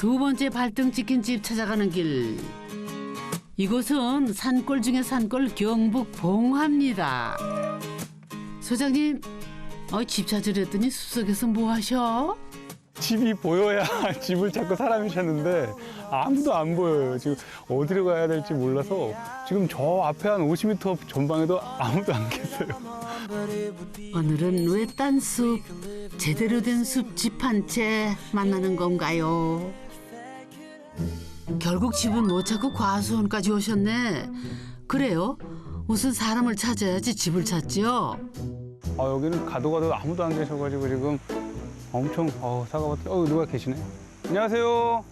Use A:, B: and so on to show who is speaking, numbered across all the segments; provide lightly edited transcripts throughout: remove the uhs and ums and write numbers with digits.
A: 두 번째 발등 찍힌 집 찾아가는 길. 이곳은 산골 중에 산골 경북 봉화입니다. 소장님, 집 찾으랬더니 숲속에서 뭐 하셔?
B: 집이 보여야 집을 찾고 사람이 찾는데 아무도 안 보여요. 지금 어디로 가야 될지 몰라서 지금 저 앞에 한 50m 전방에도 아무도 안 계세요.
A: 오늘은 외딴 숲, 제대로 된 숲집 한 채 만나는 건가요? 결국 집은 못 찾고 과수원까지 오셨네. 그래요? 무슨 사람을 찾아야지 집을 찾지요?
B: 여기는 가도 아무도 안 계셔가지고 지금 엄청 사과밭 누가 계시네. 안녕하세요.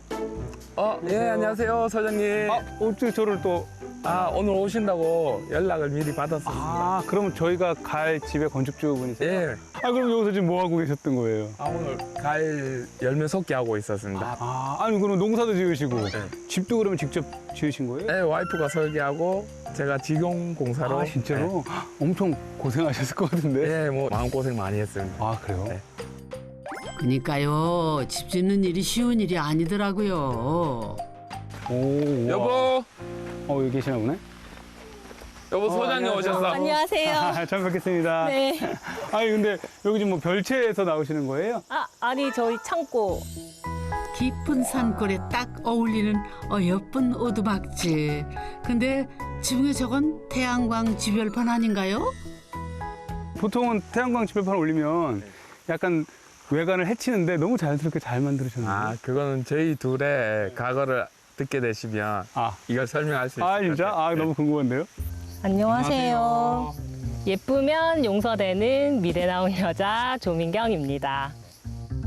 C: 예, 안녕하세요, 사장님.
B: 어떻게 저를 또
C: 오늘 오신다고 연락을 미리 받았었습니다.
B: 그러면 저희가 갈 집에 건축주분이세요?
C: 예.
B: 그럼 여기서 지금 뭐 하고 계셨던 거예요?
C: 오늘 과일 열매 섞기 하고 있었습니다.
B: 아니 그럼 농사도 지으시고
C: 네.
B: 집도 그러면 직접 지으신 거예요?
C: 네, 와이프가 설계하고 제가 직용 공사로.
B: 진짜로? 엄청 고생하셨을 것 같은데?
C: 네, 뭐 마음고생 많이 했습니다.
B: 그래요?
C: 네.
A: 그니까요, 집 짓는 일이 쉬운 일이 아니더라고요.
B: 우와.
C: 여보,
B: 여기 계시나 보네?
C: 여보 소장님
B: 안녕하세요.
C: 오셨어.
D: 안녕하세요.
B: 처음 뵙겠습니다.
D: 네.
B: 근데 여기 지금 뭐 별채에서 나오시는 거예요?
D: 아니 저희 창고.
A: 깊은 산골에 딱 어울리는 예쁜 오두막집. 근데 지붕에 저건 태양광 지별판 아닌가요?
B: 보통은 태양광 지별판 올리면 약간 외관을 해치는데 너무 자연스럽게 잘 만들으셨네요.
C: 그거는 저희 둘의 과거를 듣게 되시면 이걸 설명할 수 있을 것 같아요.
B: 진짜? 너무 궁금한데요?
D: 안녕하세요. 예쁘면 용서되는 미래나온 여자 조민경입니다.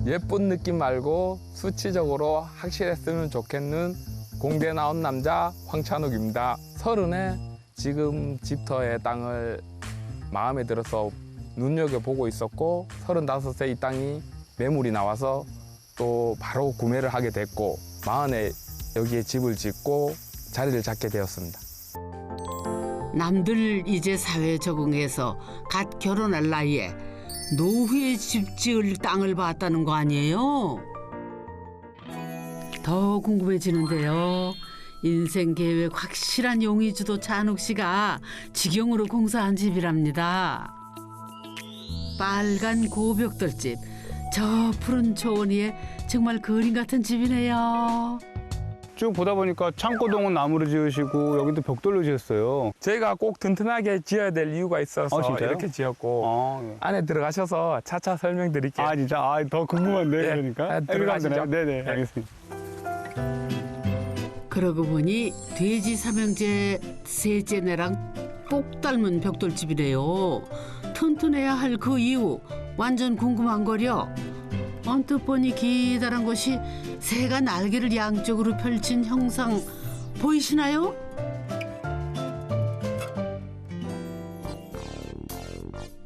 C: 예쁜 느낌 말고 수치적으로 확실했으면 좋겠는 공대 나온 남자 황찬욱입니다. 30에 지금 집터의 땅을 마음에 들어서 눈여겨보고 있었고 35세 이 땅이 매물이 나와서 또 바로 구매를 하게 됐고 40에 여기에 집을 짓고 자리를 잡게 되었습니다.
A: 남들 이제 사회에 적응해서 갓 결혼할 나이에 노후에 집 지을 땅을 봤다는 거 아니에요? 더 궁금해지는데요. 인생 계획 확실한 용의주도 찬욱 씨가 직영으로 공사한 집이랍니다. 빨간 고벽돌집, 저 푸른 초원 위에 정말 그림 같은 집이네요.
B: 쭉 보다 보니까 창고동은 나무로 지으시고 여기도 벽돌로 지었어요.
C: 저희가 꼭 튼튼하게 지어야 될 이유가 있어서
B: 진짜요?
C: 이렇게 지었고 안에 들어가셔서 차차 설명드릴게요.
B: 진짜? 더 궁금한데
C: 네.
B: 그러니까.
C: 들어가시죠.
B: 네네,
C: 네.
B: 알겠습니다.
A: 그러고 보니 돼지 삼형제 셋째네랑 똑 닮은 벽돌집이래요. 튼튼해야 할 그 이유 완전 궁금한 거려. 언뜻 보니 기다란 것이 새가 날개를 양쪽으로 펼친 형상 보이시나요?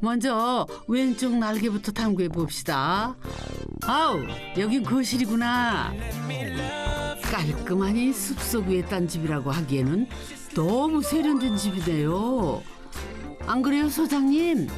A: 먼저 왼쪽 날개부터 탐구해 봅시다. 여긴 거실이구나. 깔끔하니 숲속 외딴 집이라고 하기에는 너무 세련된 집이네요. 안 그래요, 소장님?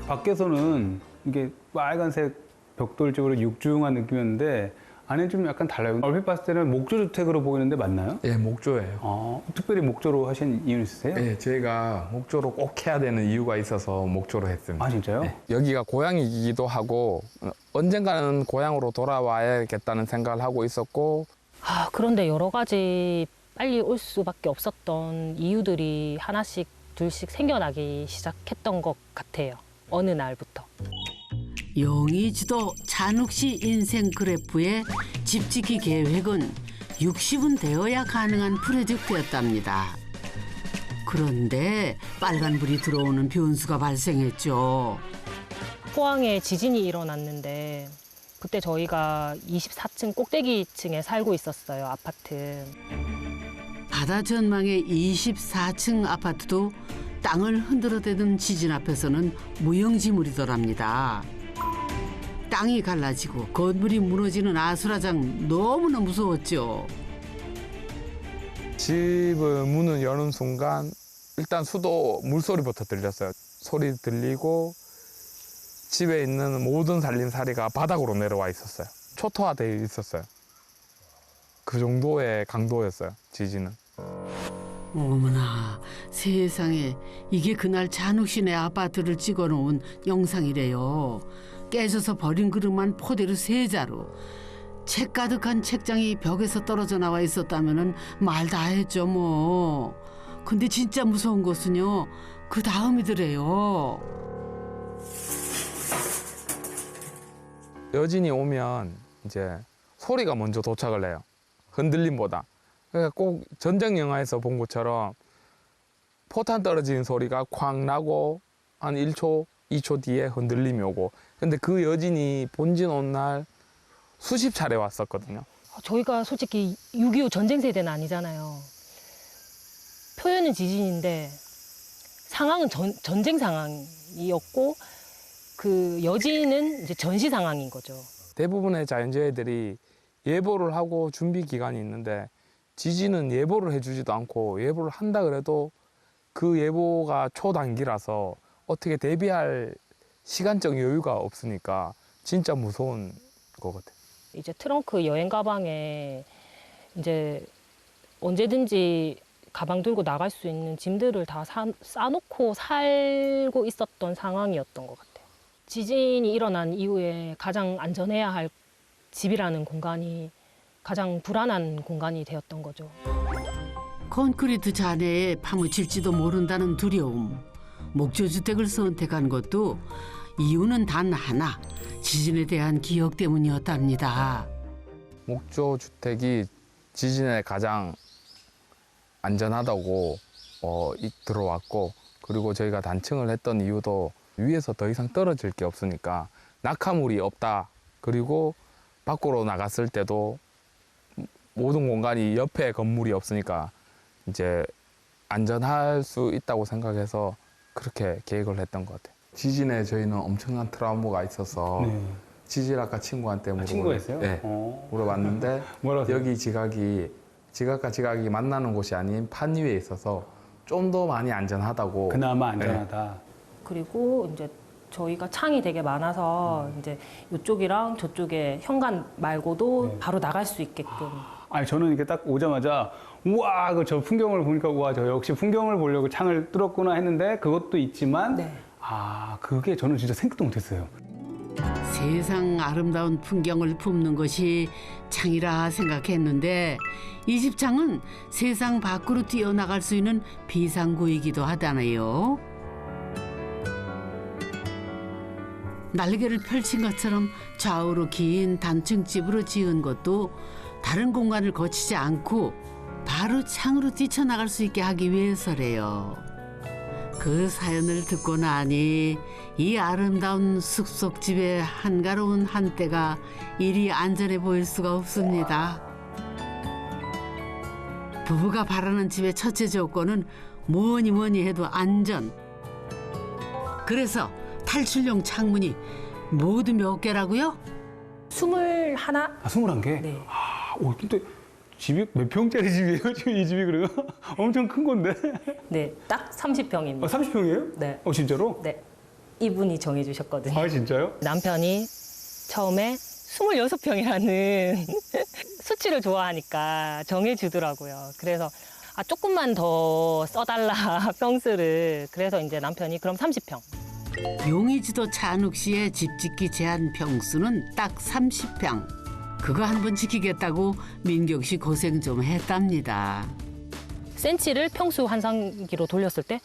B: 밖에서는 이게 빨간색 벽돌집으로 육중한 느낌이었는데 안에 좀 약간 달라요. 얼핏 봤을 때는 목조주택으로 보이는데 맞나요?
C: 예, 목조예요.
B: 특별히 목조로 하신 이유 있으세요?
C: 예, 저희가 목조로 꼭 해야 되는 이유가 있어서 목조로 했습니다.
B: 진짜요?
C: 네. 여기가 고향이기도 하고 언젠가는 고향으로 돌아와야겠다는 생각을 하고 있었고
D: 그런데 여러 가지 빨리 올 수밖에 없었던 이유들이 하나씩 둘씩 생겨나기 시작했던 것 같아요. 어느 날부터.
A: 용의주도 찬욱 씨 인생 그래프의 집짓기 계획은 60은 되어야 가능한 프로젝트였답니다. 그런데 빨간불이 들어오는 변수가 발생했죠.
D: 포항에 지진이 일어났는데 그때 저희가 24층 꼭대기층에 살고 있었어요, 아파트.
A: 바다 전망의 24층 아파트도 땅을 흔들어대는 지진 앞에서는 무용지물이더랍니다. 땅이 갈라지고 건물이 무너지는 아수라장 너무나 무서웠죠.
C: 집을 문을 여는 순간 일단 수도 물소리부터 들렸어요. 소리 들리고 집에 있는 모든 살림살이가 바닥으로 내려와 있었어요. 초토화되어 있었어요. 그 정도의 강도였어요, 지진은.
A: 어머나 세상에 이게 그날 잔욱 씨네 아파트를 찍어놓은 영상이래요. 깨져서 버린 그릇만 포대로 세 자루. 책 가득한 책장이 벽에서 떨어져 나와 있었다면은 말 다 했죠 뭐. 근데 진짜 무서운 것은요 그 다음이더래요.
C: 여진이 오면 이제 소리가 먼저 도착을 해요. 흔들림보다. 그러니까 꼭 전쟁 영화에서 본 것처럼 포탄 떨어지는 소리가 쾅 나고 한 1초, 2초 뒤에 흔들림이 오고. 근데 그 여진이 본진 온 날 수십 차례 왔었거든요.
D: 저희가 솔직히 6.25 전쟁 세대는 아니잖아요. 표현은 지진인데 상황은 전쟁 상황이었고 그 여진은 이제 전시 상황인 거죠.
C: 대부분의 자연재해들이 예보를 하고 준비 기간이 있는데 지진은 예보를 해주지도 않고 예보를 한다 그래도 그 예보가 초단기라서 어떻게 대비할 시간적 여유가 없으니까 진짜 무서운 것 같아요.
D: 이제 트렁크 여행 가방에 이제 언제든지 가방 들고 나갈 수 있는 짐들을 다 싸놓고 살고 있었던 상황이었던 것 같아요. 지진이 일어난 이후에 가장 안전해야 할 집이라는 공간이 가장 불안한 공간이 되었던 거죠.
A: 콘크리트 잔해에 파묻힐지도 모른다는 두려움. 목조주택을 선택한 것도 이유는 단 하나. 지진에 대한 기억 때문이었답니다.
C: 목조 주택이 지진에 가장 안전하다고 들어왔고, 그리고 저희가 단층을 했던 이유도 위에서 더 이상 떨어질 게 없으니까 낙하물이 없다. 그리고 밖으로 나갔을 때도 모든 공간이 옆에 건물이 없으니까 이제 안전할 수 있다고 생각해서 그렇게 계획을 했던 것 같아요. 지진에 저희는 엄청난 트라우마가 있어서
B: 네.
C: 지질학과 친구한테
B: 친구가 있어요?
C: 네, 물어봤는데
B: 뭐라고
C: 여기 지각과 지각이 만나는 곳이 아닌 판 위에 있어서 좀 더 많이 안전하다고.
B: 그나마 안전하다.
C: 네.
D: 그리고 이제 저희가 창이 되게 많아서 이제 이쪽이랑 저쪽에 현관 말고도
B: 네.
D: 바로 나갈 수 있게끔.
B: 아니 저는 이렇게 딱 오자마자 우와 그 저 풍경을 보니까 우와 저 역시 풍경을 보려고 창을 뚫었구나 했는데 그것도 있지만
D: 네.
B: 아 그게 저는 진짜 생각도 못했어요.
A: 세상 아름다운 풍경을 품는 것이 창이라 생각했는데 이 집 창은 세상 밖으로 뛰어나갈 수 있는 비상구이기도 하다네요. 날개를 펼친 것처럼 좌우로 긴 단층집으로 지은 것도 다른 공간을 거치지 않고 바로 창으로 뛰쳐나갈 수 있게 하기 위해서래요. 그 사연을 듣고 나니 이 아름다운 숲속집의 한가로운 한때가 이리 안전해 보일 수가 없습니다. 부부가 바라는 집의 첫째 조건은 뭐니 해도 안전. 그래서 탈출용 창문이 모두 몇 개라고요?
D: 21.
B: 아 21개?
D: 네.
B: 아, 근데 집이 몇 평짜리 집이에요? 지금 이 집이 그래요? 엄청 큰 건데?
D: 네, 딱 30평입니다.
B: 30평이에요?
D: 네.
B: 진짜로?
D: 네. 이분이 정해주셨거든요.
B: 아 진짜요?
D: 남편이 처음에 26평이라는 수치를 좋아하니까 정해주더라고요. 그래서 조금만 더 써달라 평수를. 그래서 이제 남편이 그럼 30평.
A: 용의지도 찬욱 씨의 집 짓기 제한 평수는 딱 30평. 그거 한 번 지키겠다고 민경 씨 고생 좀 했답니다.
D: 센치를 평수 환산기로 돌렸을 때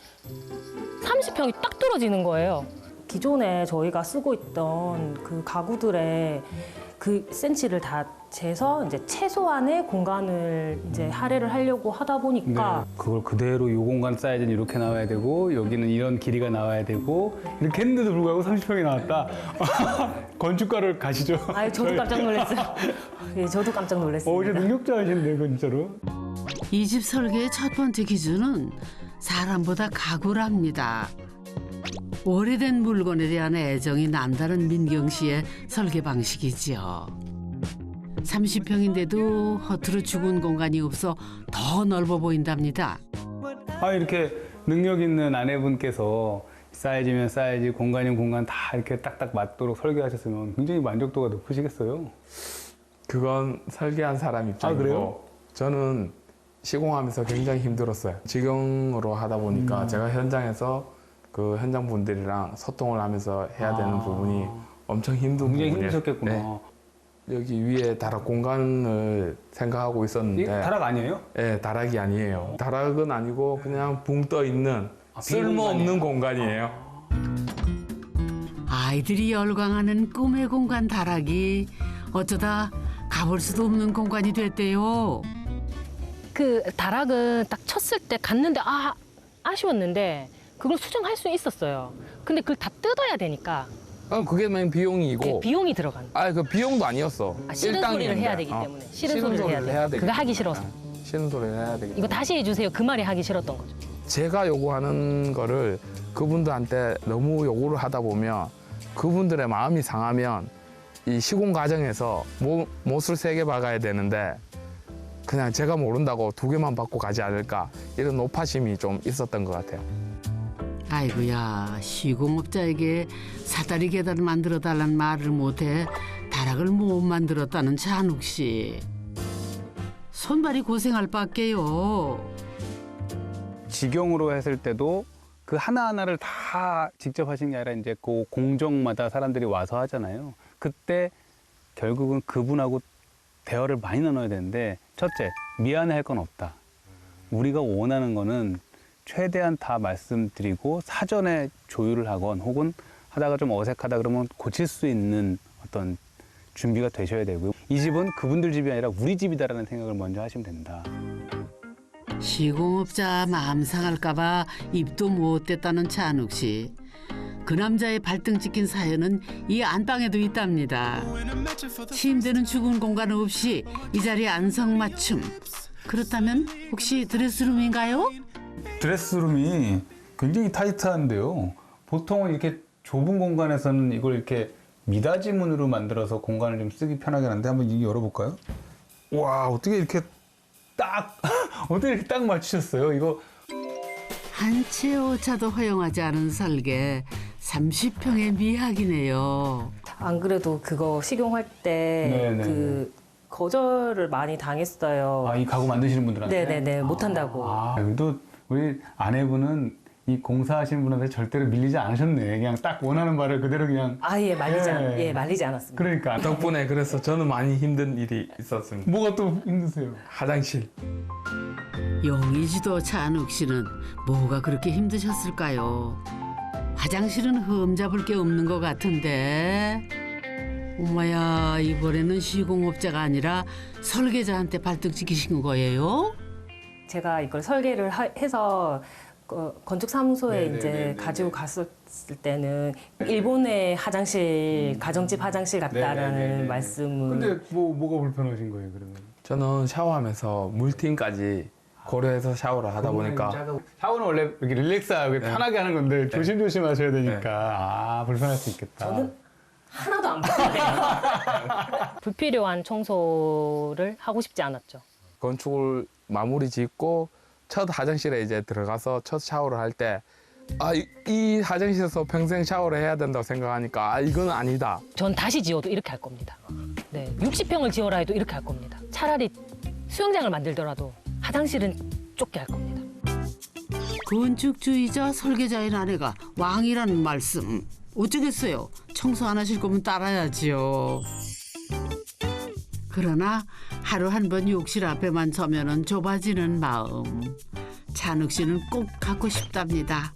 D: 30평이 딱 떨어지는 거예요. 기존에 저희가 쓰고 있던 그 가구들의 그 센치를 다 재서 이제 최소한의 공간을 이제 할애를 하려고 하다 보니까
B: 그걸 그대로 요 공간 사이즈는 이렇게 나와야 되고 여기는 이런 길이가 나와야 되고 이렇게 했는데도 불구하고 30평이 나왔다. 건축가를 가시죠.
D: 아유, 저도 깜짝 놀랐어요. 예, 저도 깜짝 놀랐습니다.
B: 이제 능력자이신데 그 진짜로.
A: 이 집 설계의 첫 번째 기준은 사람보다 가구랍니다. 오래된 물건에 대한 애정이 남다른 민경 씨의 설계 방식이지요. 30평인데도 허투루 죽은 공간이 없어 더 넓어 보인답니다.
B: 이렇게 능력 있는 아내분께서 사이즈면 사이즈, 공간이면 공간 다 이렇게 딱딱 맞도록 설계하셨으면 굉장히 만족도가 높으시겠어요?
C: 그건 설계한 사람 입장이고
B: 그래요?
C: 저는 시공하면서 굉장히 힘들었어요. 직영으로 하다 보니까 제가 현장에서 그 현장 분들이랑 소통을 하면서 해야 되는 부분이 엄청 힘든
B: 굉장히
C: 부분이에요.
B: 힘드셨겠구나.
C: 네. 여기 위에 다락 공간을 생각하고 있었는데
B: 이게 다락 아니에요?
C: 네, 다락이 아니에요. 다락은 아니고 그냥 붕 떠 있는 쓸모없는 공간이에요.
A: 아이들이 열광하는 꿈의 공간 다락이 어쩌다 가볼 수도 없는 공간이 됐대요.
D: 그 다락은 딱 쳤을 때 갔는데 아쉬웠는데 그걸 수정할 수 있었어요. 근데 그걸 다 뜯어야 되니까
C: 그게 맨 비용이고
D: 비용이 들어간.
C: 그 비용도 아니었어.
D: 싫은 소리를 해야 되기 때문에 싫은 소리를 해야 돼. 그거 하기 싫어서.
C: 싫은 소리를 해야 되기
D: 이거 다시 해주세요. 그 말이 하기 싫었던 거죠.
C: 제가 요구하는 거를 그분들한테 너무 요구를 하다 보면 그분들의 마음이 상하면 이 시공 과정에서 못을 3개 박아야 되는데 그냥 제가 모른다고 2개만 받고 가지 않을까 이런 노파심이 좀 있었던 것 같아요.
A: 아이고야, 시공업자에게 사다리 계단을 만들어 달라는 말을 못해 다락을 못 만들었다는 찬욱 씨. 손발이 고생할 밖에요.
B: 직영으로 했을 때도 그 하나하나를 다 직접 하신 게 아니라 이제 그 공정마다 사람들이 와서 하잖아요. 그때 결국은 그분하고 대화를 많이 나눠야 되는데 첫째, 미안해할 건 없다. 우리가 원하는 거는 최대한 다 말씀드리고 사전에 조율을 하건 혹은 하다가 좀 어색하다 그러면 고칠 수 있는 어떤 준비가 되셔야 되고요. 이 집은 그분들 집이 아니라 우리 집이다라는 생각을 먼저 하시면 된다.
A: 시공업자 마음 상할까 봐 입도 못 댔다는 찬욱 씨. 그 남자의 발등 찍힌 사연은 이 안방에도 있답니다. 침대는 죽은 공간 없이 이 자리에 안성맞춤. 그렇다면 혹시 드레스룸인가요?
B: 드레스룸이 굉장히 타이트한데요. 보통은 이렇게 좁은 공간에서는 이걸 이렇게 미닫이 문으로 만들어서 공간을 좀 쓰기 편하게 하는데 한번 이게 열어볼까요? 와, 어떻게 이렇게 딱 맞추셨어요? 이거
A: 한 채 오차도 허용하지 않은 설계 30평의 미학이네요.
D: 안 그래도 그거 식용할 때
B: 네네.
D: 그 거절을 많이 당했어요.
B: 이 가구 만드시는 분들한테?
D: 네네네, 못한다고.
B: 그래도 우리 아내분은 이 공사하시는 분한테 절대로 밀리지 않으셨네. 그냥 딱 원하는 말을 그대로 그냥.
D: 아예
B: 네.
D: 말리지 않았습니다.
B: 그러니까.
C: 덕분에 그래서 저는 많이 힘든 일이 있었습니다.
B: 뭐가 또 힘드세요?
C: 화장실.
A: 용의주도 찬욱 씨는 뭐가 그렇게 힘드셨을까요? 화장실은 흠잡을 게 없는 것 같은데. 엄마야, 이번에는 시공업자가 아니라 설계자한테 발등 찍히신 거예요?
D: 제가 이걸 설계를 해서 건축사무소에
B: 네네네네.
D: 이제 가지고 갔을 때는 일본의 화장실, 가정집 화장실 같다라는
B: 네네네네.
D: 말씀을.
B: 근데 뭐가 불편하신 거예요, 그러면?
C: 저는 샤워하면서 물팅까지 고려해서 샤워를 하다 보니까
B: 샤워는 원래 이렇게 릴렉스하고 편하게 하는 건데 조심조심 하셔야 되니까 불편할 수 있겠다.
D: 저는 하나도 안 불편해요. 불필요한 청소를 하고 싶지 않았죠.
C: 건축을 마무리 짓고 첫 화장실에 이제 들어가서 첫 샤워를 할 때 이 화장실에서 평생 샤워를 해야 된다고 생각하니까 이건 아니다.
D: 전 다시 지어도 이렇게 할 겁니다. 네, 60평을 지어라 해도 이렇게 할 겁니다. 차라리 수영장을 만들더라도 화장실은 좁게 할 겁니다.
A: 건축주의자 설계자인 아내가 왕이라는 말씀. 어쩌겠어요. 청소 안 하실 거면 따라야지요. 그러나 하루 한 번 욕실 앞에만 서면은 좁아지는 마음. 찬욱 씨는 꼭 갖고 싶답니다.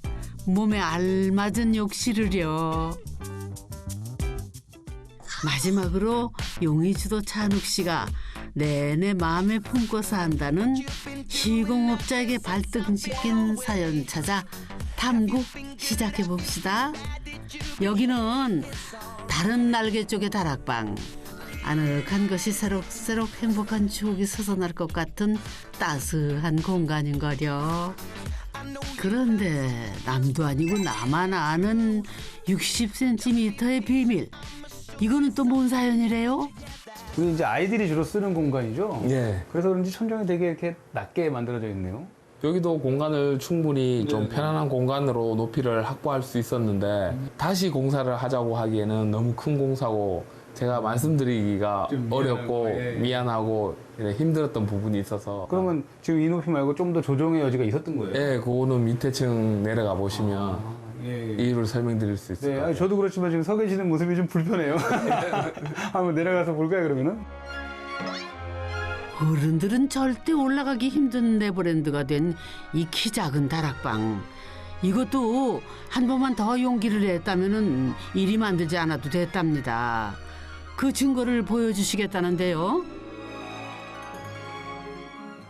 A: 몸에 알맞은 욕실을요. 마지막으로 용의주도 찬욱 씨가 내내 마음에 품고서 한다는 시공업자에게 발등 찍힌 사연 찾아 탐구 시작해 봅시다. 여기는 다른 날개 쪽의 다락방. 아늑한 것이 새록새록 행복한 추억이 솟아날 것 같은 따스한 공간인거려. 그런데 남도 아니고 나만 아는 60cm의 비밀. 이거는 또 뭔 사연이래요?
B: 여기 이제 아이들이 주로 쓰는 공간이죠?
C: 예.
B: 그래서 그런지 천정이 되게 이렇게 낮게 만들어져 있네요.
C: 여기도 공간을 충분히 좀 편안한 공간으로 높이를 확보할 수 있었는데 다시 공사를 하자고 하기에는 너무 큰 공사고 제가 말씀드리기가
B: 좀
C: 어렵고
B: 미안하고, 예.
C: 미안하고 이래 힘들었던 부분이 있어서
B: 그러면 지금 이 높이 말고 좀 더 조정의 여지가 있었던 거예요?
C: 예, 그거는 밑에 층 내려가 보시면
B: 예.
C: 이유를 설명드릴 수 있을
B: 네,
C: 것
B: 아니,
C: 같아요.
B: 저도 그렇지만 지금 서 계시는 모습이 좀 불편해요. 한번 내려가서 볼까요, 그러면은?
A: 어른들은 절대 올라가기 힘든 네버랜드가 된 이 키 작은 다락방. 이것도 한 번만 더 용기를 냈다면은 이리 만들지 않아도 됐답니다. 그 증거를 보여주시겠다는데요.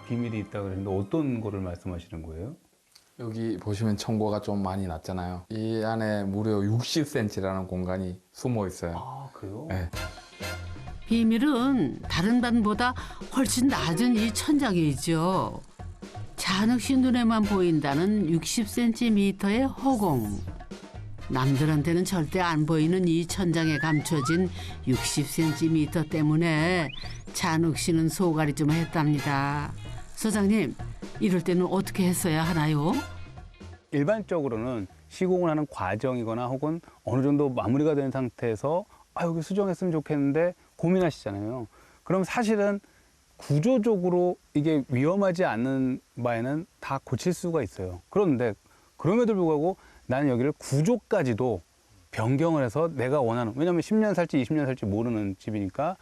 B: 비밀이 있다 그랬는데 어떤 거를 말씀하시는 거예요?
C: 여기 보시면 청고가 좀 많이 났잖아요. 이 안에 무려 60cm라는 공간이 숨어 있어요.
B: 아, 그래요?
C: 네.
A: 비밀은 다른 반보다 훨씬 낮은 이 천장에 있죠. 잔혹 씨 눈에만 보인다는 60cm의 허공. 남들한테는 절대 안 보이는 이 천장에 감춰진 60cm 때문에 잔혹 씨는 소갈이 좀 했답니다. 소장님, 이럴 때는 어떻게 했어야 하나요?
B: 일반적으로는 시공을 하는 과정이거나 혹은 어느 정도 마무리가 된 상태에서 여기 수정했으면 좋겠는데 고민하시잖아요. 그럼 사실은 구조적으로 이게 위험하지 않은 바에는 다 고칠 수가 있어요. 그런데 그럼에도 불구하고 나는 여기를 구조까지도 변경을 해서 내가 원하는, 왜냐하면 10년 살지 20년 살지 모르는 집이니까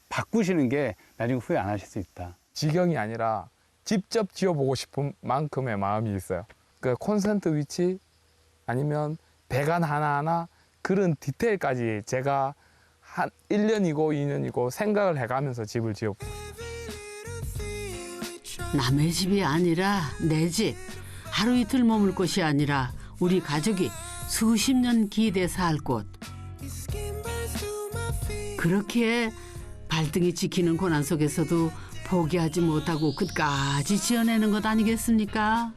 B: 바꾸시는 게 나중에 후회 안 하실 수 있다.
C: 지경이 아니라 직접 지어보고 싶은 만큼의 마음이 있어요. 그 콘센트 위치 아니면 배관 하나하나 그런 디테일까지 제가 한 1년이고 2년이고 생각을 해가면서 집을 지었고
A: 남의 집이 아니라 내 집. 하루 이틀 머물 곳이 아니라 우리 가족이 수십 년 기대 살 곳. 그렇게 발등이 찍히는 고난 속에서도 포기하지 못하고 끝까지 지어내는 것 아니겠습니까?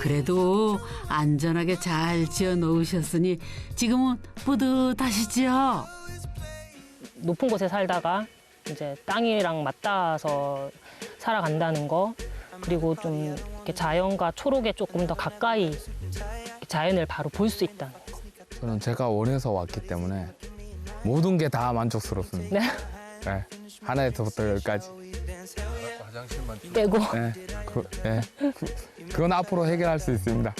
A: 그래도 안전하게 잘 지어 놓으셨으니 지금은 뿌듯하시죠?
D: 높은 곳에 살다가 이제 땅이랑 맞닿아서 살아간다는 거, 그리고 좀 이렇게 자연과 초록에 조금 더 가까이 자연을 바로 볼 수 있다는 거.
C: 저는 제가 원해서 왔기 때문에 모든 게 다 만족스럽습니다.
D: 네.
C: 네. 하나에서부터 열까지.
D: 빼고.
C: 그건 앞으로 해결할 수 있습니다.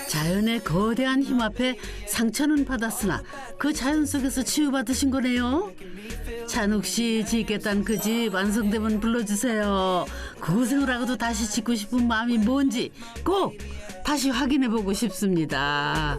A: 자연의 거대한 힘 앞에 상처는 받았으나 그 자연 속에서 치유받으신 거네요. 찬욱 씨 짓겠다는 그 집 완성되면 불러주세요. 고생을 하고도 다시 짓고 싶은 마음이 뭔지 꼭 다시 확인해보고 싶습니다.